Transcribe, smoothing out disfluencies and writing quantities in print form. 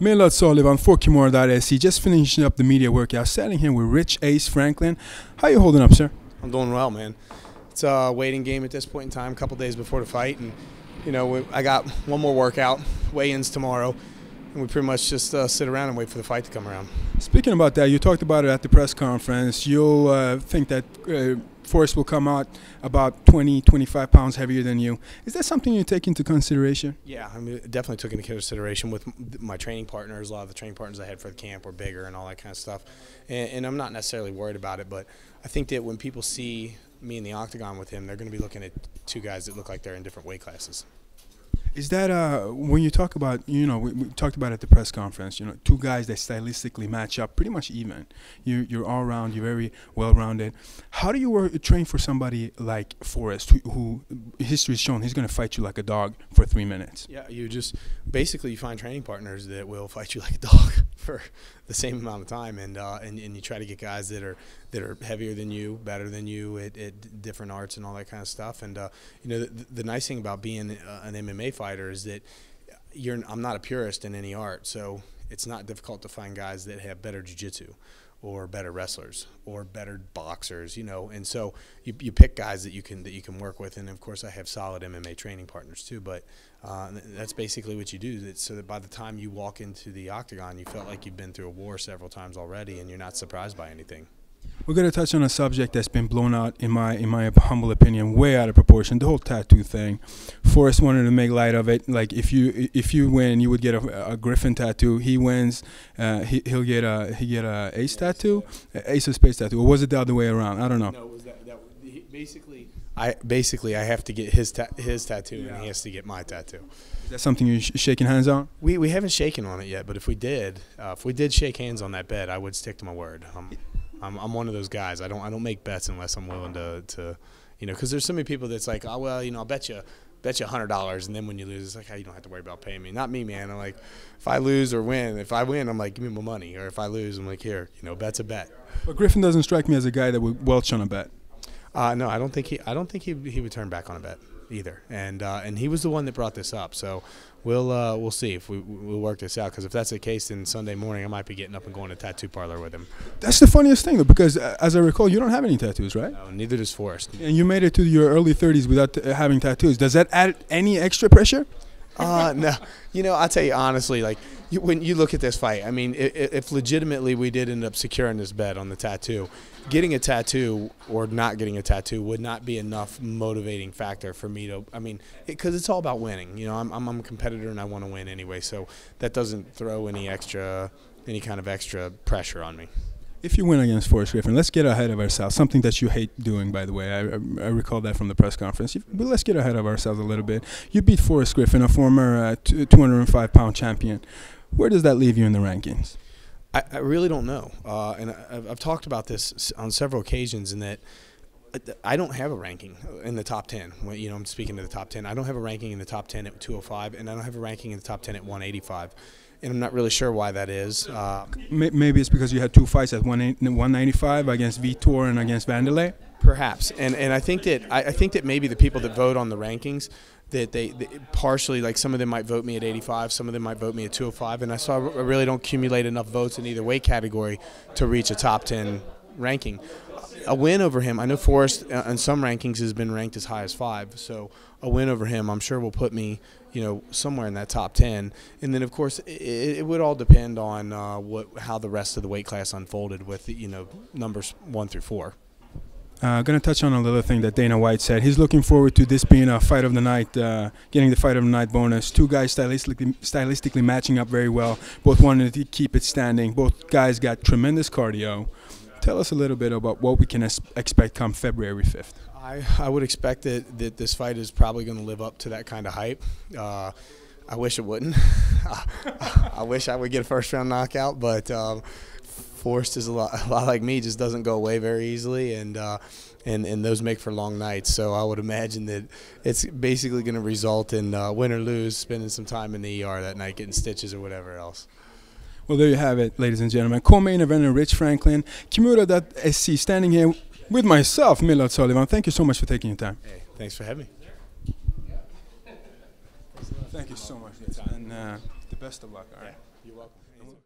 Millard Sullivan for kimura.se, just finishing up the media workout, standing here with Rich Ace Franklin. How you holding up, sir? I'm doing well, man. It's a waiting game at this point in time, a couple days before the fight, and I got one more workout, weigh-ins tomorrow, and we pretty much just sit around and wait for the fight to come around. Speaking about that, you talked about it at the press conference. You'll think that Forrest will come out about 20, 25 pounds heavier than you. Is that something you take into consideration? Yeah, I mean, definitely took into consideration with my training partners. A lot of the training partners I had for the camp were bigger and all that kind of stuff. And I'm not necessarily worried about it, but I think that when people see me in the octagon with him, they're going to be looking at two guys that look like they're in different weight classes. Is that when you talk about, we talked about at the press conference, two guys that stylistically match up pretty much even. You're all around, you're very well rounded. How do you train for somebody like Forrest, who history has shown he's going to fight you like a dog for 3 minutes? Yeah, you just basically find training partners that will fight you like a dog for the same amount of time, and you try to get guys that are heavier than you, better than you at different arts and all that kind of stuff. And the nice thing about being an MMA fighter is that I'm not a purist in any art, so it's not difficult to find guys that have better jiu-jitsu or better wrestlers or better boxers, and so you pick guys that you can work with. And of course I have solid MMA training partners too, but that's basically what you do, so that by the time you walk into the octagon you felt like you've been through a war several times already and you're not surprised by anything. We're going to touch on a subject that's been blown out, in my humble opinion, way out of proportion. The whole tattoo thing. Forrest wanted to make light of it. Like if you win, you would get a Griffin tattoo. He wins, he'll get a Ace tattoo, Ace of Spades tattoo. Or was it the other way around? I don't know. No, it was basically I have to get his tattoo, yeah, and he has to get my tattoo. Is that something you're shaking hands on? We haven't shaken on it yet, but if we did shake hands on that bet, I would stick to my word. I'm one of those guys. I don't make bets unless I'm willing to because there's so many people that's like, oh well, I'll bet you $100, and then when you lose, it's like, oh, you don't have to worry about paying me. Not me, man. I'm like, if I lose or win, if I win, I'm like, give me my money, or if I lose, I'm like, here, bet's a bet. But Griffin doesn't strike me as a guy that would welch on a bet. No, I don't think he would turn back on a bet either. And he was the one that brought this up. So we'll see if we'll work this out. Because if that's the case, then Sunday morning I might be getting up and going to a tattoo parlor with him. That's the funniest thing, though, because as I recall, you don't have any tattoos, right? No, neither does Forrest. And you made it to your early 30s without having tattoos. Does that add any extra pressure? No. I'll tell you honestly, like, when you look at this fight, I mean, if legitimately we did end up securing this bet on the tattoo, getting a tattoo or not getting a tattoo would not be enough motivating factor for me to, because it's all about winning. I'm a competitor and I want to win anyway, so that doesn't throw any kind of extra pressure on me. If you win against Forrest Griffin, let's get ahead of ourselves. Something that you hate doing, by the way. I recall that from the press conference. But let's get ahead of ourselves a little bit. You beat Forrest Griffin, a former 205-pound champion. Where does that leave you in the rankings? I really don't know. And I've talked about this on several occasions, in that I don't have a ranking in the top 10. I'm speaking to the top 10. I don't have a ranking in the top 10 at 205, and I don't have a ranking in the top 10 at 185. And I'm not really sure why that is. Maybe it's because you had two fights at 195 against Vitor and against Vanderlei. Perhaps, and I think that maybe the people that vote on the rankings, that they partially, like, some of them might vote me at 85, some of them might vote me at 205, and I really don't accumulate enough votes in either weight category to reach a top 10 ranking. A win over him, I know Forrest in some rankings has been ranked as high as 5, so a win over him I'm sure will put me somewhere in that top 10. And then of course it would all depend on how the rest of the weight class unfolded with numbers 1 through 4. Going to touch on a little thing that Dana White said. He's looking forward to this being a fight of the night, getting the fight of the night bonus. Two guys stylistically matching up very well. Both wanted to keep it standing. Both guys got tremendous cardio. Tell us a little bit about what we can expect come February 5th. I would expect that this fight is probably going to live up to that kind of hype. I wish it wouldn't. I wish I would get a first-round knockout, but Forrest is a lot like me, just doesn't go away very easily, and those make for long nights. So I would imagine that it's basically going to result in win or lose, spending some time in the ER that night, getting stitches or whatever else. Well, there you have it, ladies and gentlemen. Co-main eventer Rich Franklin, kimura.se, standing here with myself, Millard Sullivan. Thank you so much for taking your time. Hey, thanks for having me. Thank you so much, and the best of luck. All right. You're welcome.